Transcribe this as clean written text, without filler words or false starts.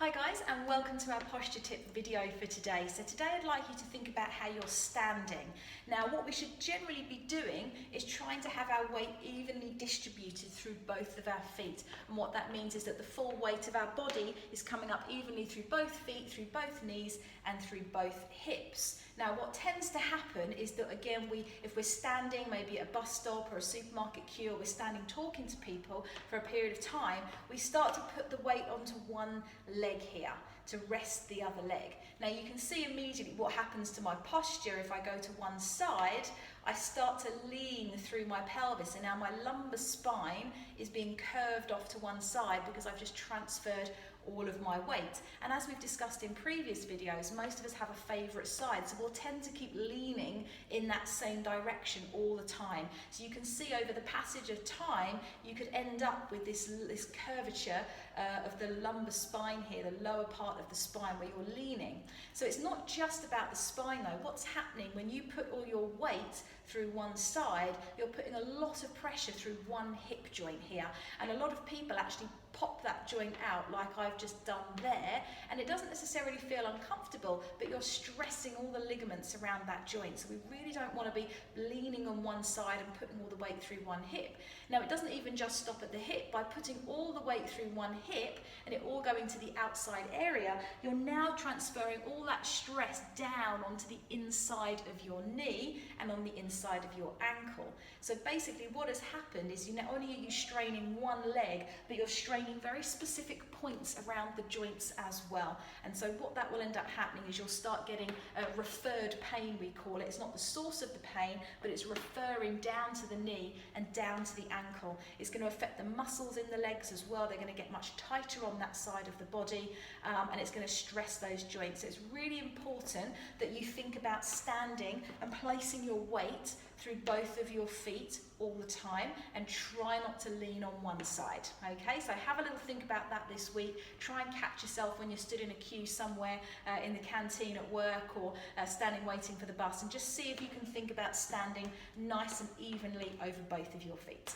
Hi guys, and welcome to our posture tip video for today. So today I'd like you to think about how you're standing. Now what we should generally be doing is trying to have our weight evenly distributed through both of our feet. And what that means is that the full weight of our body is coming up evenly through both feet, through both knees and through both hips. Now what tends to happen is that again, if we're standing maybe at a bus stop or a supermarket queue, or we're standing talking to people for a period of time, we start to put the weight onto one leg here to rest the other leg. Now you can see immediately what happens to my posture. If I go to one side, I start to lean through my pelvis, and now my lumbar spine is being curved off to one side because I've just transferred all of my weight. And as we've discussed in previous videos, most of us have a favourite side, so we'll tend to keep leaning in that same direction all the time. So you can see over the passage of time, you could end up with this curvature of the lumbar spine here, the lower part of the spine where you're leaning. So it's not just about the spine though. What's happening when you put all your weight through one side, you're putting a lot of pressure through one hip joint here, and a lot of people actually pop that joint out like I've just done there, and it doesn't necessarily feel uncomfortable, but you're stressing all the ligaments around that joint. So we really don't want to be leaning on one side and putting all the weight through one hip. Now it doesn't even just stop at the hip. By putting all the weight through one hip and it all going to the outside area, you're now transferring all that stress down onto the inside of your knee and on the inside of your ankle. So basically what has happened is not only are you straining one leg, but you're straining very specific points around the joints as well. And so what that will end up happening is you'll start getting referred pain, we call it. It's not the source of the pain, but it's referring down to the knee and down to the ankle. It's going to affect the muscles in the legs as well. They're going to get much tighter on that side of the body, and it's going to stress those joints. So it's really important that you think about standing and placing your weight through both of your feet all the time, and try not to lean on one side. Okay, so have a little think about that this week. Try and catch yourself when you're stood in a queue somewhere in the canteen at work, or standing waiting for the bus, and just see if you can think about standing nice and evenly over both of your feet.